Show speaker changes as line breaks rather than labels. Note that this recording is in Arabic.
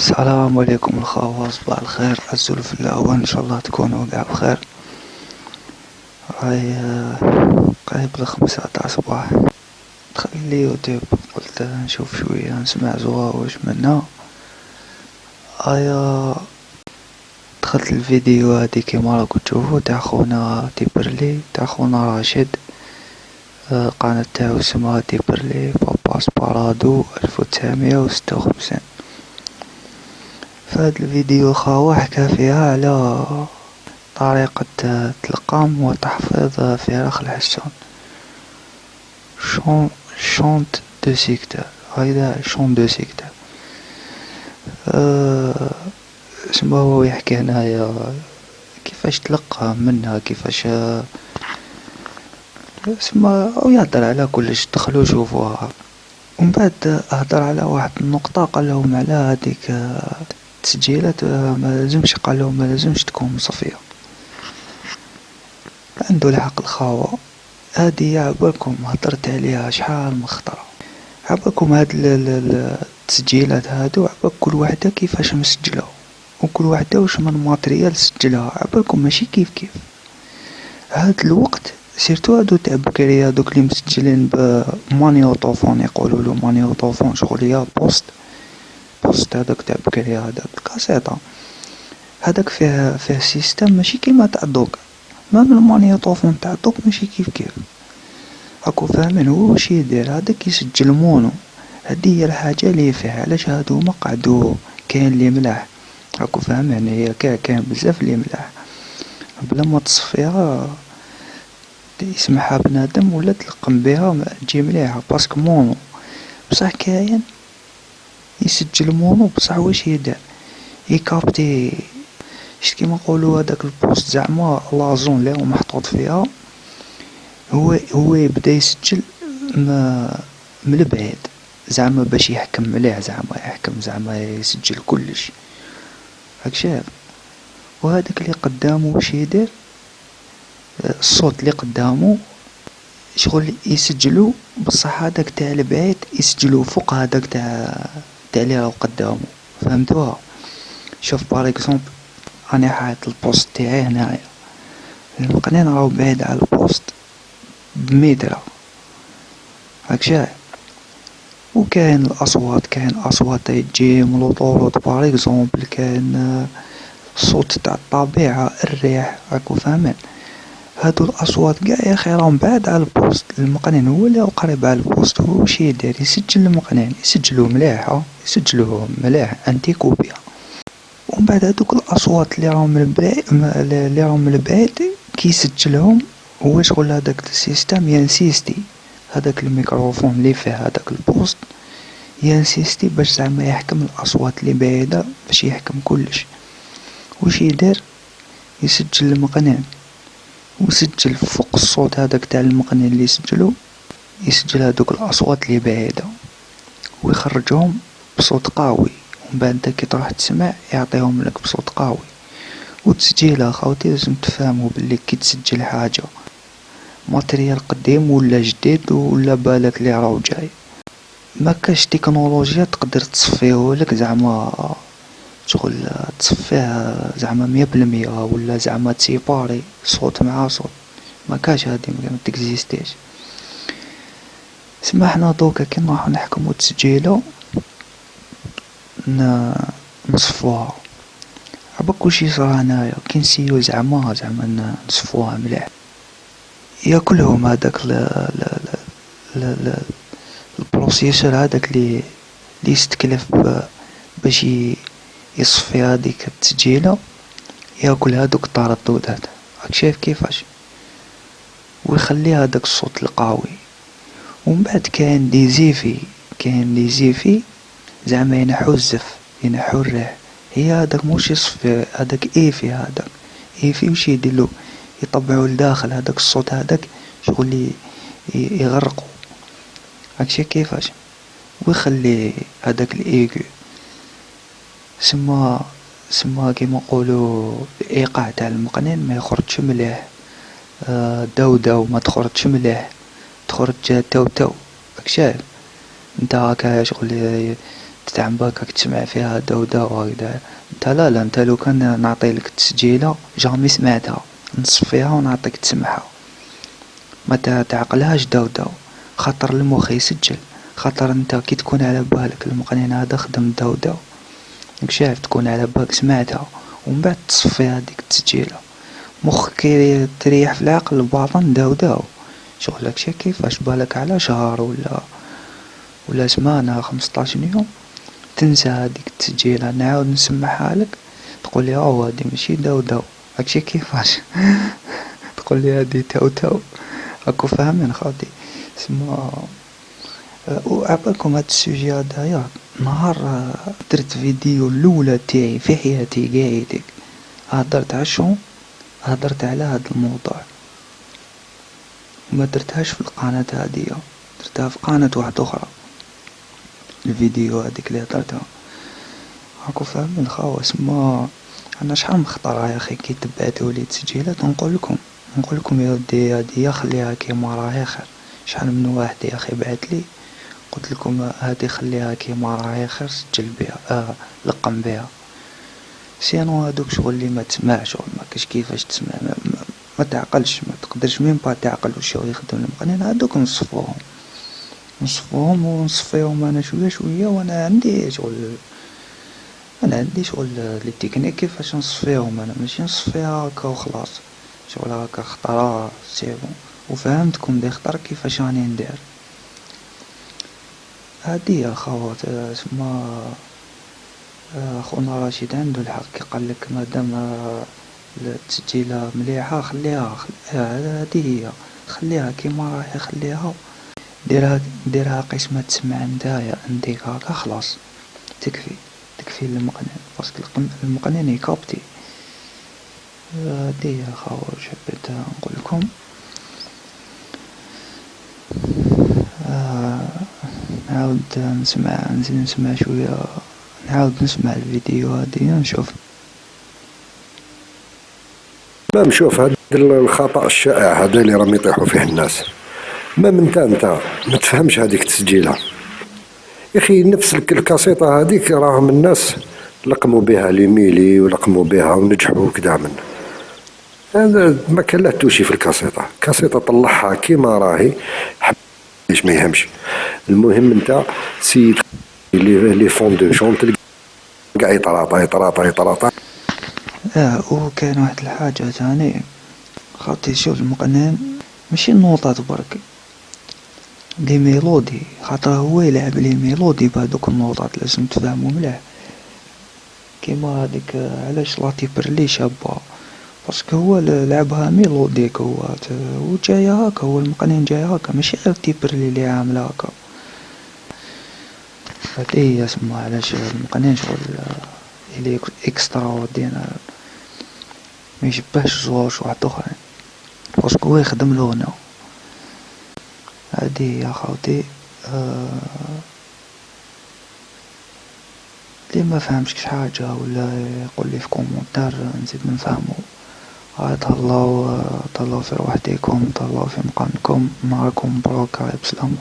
السلام عليكم الخوة، صباح الخير عزول في الأول، إن شاء الله تكونوا قاع بخير. هاي قريب ل5 تاع صباح، دخل لي يوتيوب، قلت نشوف شوية نسمع زواوش منا. هاي دخلت الفيديو هادي كيما راكو تشوفو تاع خونا تيبرلي، تاع خونا راشد. القناة تاعو اسمها تيبرلي بابا سبارادو 1956. فهاد الفيديو خاوة حكى فيها على طريقة تلقام وتحفيظ فراخ الحسون، شونت دو سيكتور. هيدا شون دو سيكتور. اسمه هو يحكي هنايا كيفاش تلقى منها، كيفاش اسمه، او يهدر على كلش. دخلوا شوفوها. ومن بعد هدر على واحد النقطة، قال لهم على هذيك التسجيلات ما لازمش، قال لهم ما لازمش تكون مصفية. عنده الحق الخاوة، هادي عبالكم هدرت عليها شحال من خطرة. عبالكم هاد التسجيلات هادو، عبالك كل وحدة كيفاش مسجلة، وكل وحدة وش من ماتريال سجلها. عبالكم ماشي كيف كيف. هاد الوقت سيرتو هادو تاع بكري، هادوك اللي مسجلين بمانيوطوفون، يقولولو مانيوطوفون، شغل بوست هذاك تاع بكري، هذاك الكاسيطة هذاك فيه سيستم ماشي كيما تاع دوك. ما من المانيوطوفون تاع دوك ماشي كيف كيف. راكو فاهمين هو واش يدير؟ هذاك يسجل مونو. هذه هي الحاجة اللي فيها علاش هادو ما قعدو. كاين اللي ملاح، راكو فاهمين، هي كاين بزاف اللي ملاح بلا ما تصفيها يسمعها بنادم ولا تلقم بها تجي مليحة، باسكو مونو. بصح كاين يسجل مونو بصح واش يدير؟ يكابتي شت كيما نقولوا هذاك البوست زعما لازون اللي هو محطوط فيها. هو يبدا يسجل من البعيد، زعما باش يحكم مليح، زعما يسجل كلش، راك شايف. وهذاك اللي قدامه واش يدير؟ الصوت اللي قدامه شغل يسجلو، بصح هذاك تاع البعيد يسجلو فوق هذاك تاع اللي راهو قدامه. فهمتوها؟ شوف بار اكزومبل، انا حاط البوست تاعي هنايا، المقنن راهو بعيد على البوست بمتر، راك شايف. وكاين الاصوات، كاين اصوات تجي من لوطوروط بار اكزومبل، كاين الصوت تاع الطبيعة، الريح، راكو فاهمين. هادو الاصوات قاع يا اخي راهم بعاد على البوست. المقنن هو اللي قريب على البوست، هو واش يدير؟ يسجل المقنن، يسجلوه مليح انتي كوبيا. ومن بعد هادوك الاصوات اللي راهم من البعيد كيسجلهم هو. شغل هذاك السيستم ينسيستي، هذاك الميكروفون اللي فيه هذاك البوست ينسيستي باش زعما يحكم الاصوات اللي بعيدة، باش يحكم كلش. واش يدير؟ يسجل المقنن، وسجل فوق الصوت هذاك تاع المقنن اللي يسجل هذوك الاصوات اللي بعيدة ويخرجهم بصوت قوي. ومن بعد كي تروح تسمع يعطيهم لك بصوت قوي. وتسجيل اخوتي لازم تفهموا باللي كي تسجل حاجة ماتريال قديم ولا جديد ولا بالك اللي راهو جاي، ما كاش تكنولوجيا تقدر تصفيه لك، زعما شغل تصفيه زعما 100% ولا زعما تسيباري صوت مع صوت. ما كاش هادي، ما تكزيستيش. سمحنا دوكا كي نروحو نحكمو تسجيلو نصفوها. عباك وش يصرى هنايا كي نسيو زعما نصفوها مليح، ياكلهم هذاك البروسيسور هذاك اللي يستكلف باش يصفي هذيك التسجيلة، ياكل هذوك الترددات، راك شايف كيفاش، ويخلي هذاك الصوت القوي. ومن بعد كاين دي زيفي زعما ينحو الزف، ينحو الريح. هي هذاك موش يصفي، هذاك ايفي وش يديرلو؟ يطبعو لداخل هذاك الصوت هذاك، شغل يغرقو، راك شايف كيفاش. ويخلي هذاك الايغو سما كيما نقولو الايقاع تاع المقنن ما يخرجش مليح. داو ما تخرجش مليح، تخرج تو راك شايف. نتا هكا شغل تاع باك راك تسمع فيها داودا وهكذا. انت لا انت لو كان نعطيلك التسجيلة جامي سمعتها نصفيها ونعطيك تسمعها، ما تعقلهاش داودا، خاطر المخ يسجل. خاطر انت كي تكون على بالك المقنن هذا خدم داودا راك شايف، تكون على بالك سمعتها ومن بعد تصفي هذيك التسجيلة، مخك تريح في العقل الباطن داودا. شغل هاكشي كيفاش بالك على شهر ولا سمانة 15 يوم تنسى هذيك التسجيلة، نعاود نسمعها لك تقول لي هادي ماشي داودا هاكشي كيفاش. تقول لي هادي تاو راكو فاهمين خاطي. سما وعبالكم هاد السوجي هدايا نهار درت فيديو الاولى تاعي في حياتي قايدك هدرت عشو، هدرت على هاد الموضوع، وما درتهاش في القناة هادية، درتها في قناة واحدة اخرى. الفيديو هذيك اللي هدرتها راكو فاهمين خاوة. سما انا شحال مخطرة يا اخي كي تبعتولي تسجيلات نقول لكم يا ودي هادي خليها كيما راهي خير. شحال من واحد يا اخي بعتلي قلت لكم هادي خليها كيما راهي خير، سجل بها لقم بها. سينو هادوك شغل اللي ما تسمعش شغل ما كاش كيفاش تسمع، ما تعقلش، ما تقدرش مين با تعقل واش يخدم المقنن هادوك. نصفوهم ونصفيهم انا شويه وانا عندي شغل لي تكنيك كيفاش نصفيهم. انا ماشي نصفيها هكا وخلاص، شغل هكا خطرة سيبون. وفهمتكم دي خطر كيفاش راني ندير. هادي يا خاوات اسمها خونا رشيد عنده الحق كي قالك مادام التسجيلة مليحة خليها هادي هي، خليها كيما راهي، خليها ديرها قسمة تسمع نتايا عندك هكا خلاص تكفي المقنن، باسكو المقنن يكابتي. هادي يا خاوة حبيت نقولكم. نعاود نزيد نسمع شوية، نعاود نسمع الفيديو هادي نشوف.
نشوف هذا الخطأ الشائع هذا اللي راهم يطيحوا فيه الناس. ما انت ما تفهمش هذيك التسجيلة يا اخي. نفس الكاسيطة هذيك راهم الناس لقموا بها ليميلي ولقموا بها ونجحوا كدا من هذا. ما كان لا توشي في الكاسيطة طلعها كيما راهي ليش ما يهمش. المهم انت سيد لي فون دو شون تلقى قاع يطراطا.
وكاين واحد الحاجة تاني خاطي، شوف المقنن ماشي النوطات برك، لي ميلودي، خاطر هو يلعب لي ميلودي بهادوك النوطات لازم تفهمو مليح. كيما هاديك علاش لاتي برلي شابة، باسكو هو لعبها ميلوديك، هو جاي هاكا، هو المقنن جاي هاكا ماشي غير تيبرلي اللي عامل هاكا. هادي هي سما علاش المقنن شغل اللي اكسترا دينا ما يشبهش زواج واحد اخرين، باسكو هو يخدم الغنى. هادي يا خاوتي اللي ما فهمش حاجة ولا يقول لي في كومنتار نزيد نفهمو. تهلاو في روحكم، تهلاو في مقامكم، نهاركم مبروك، بسلامة.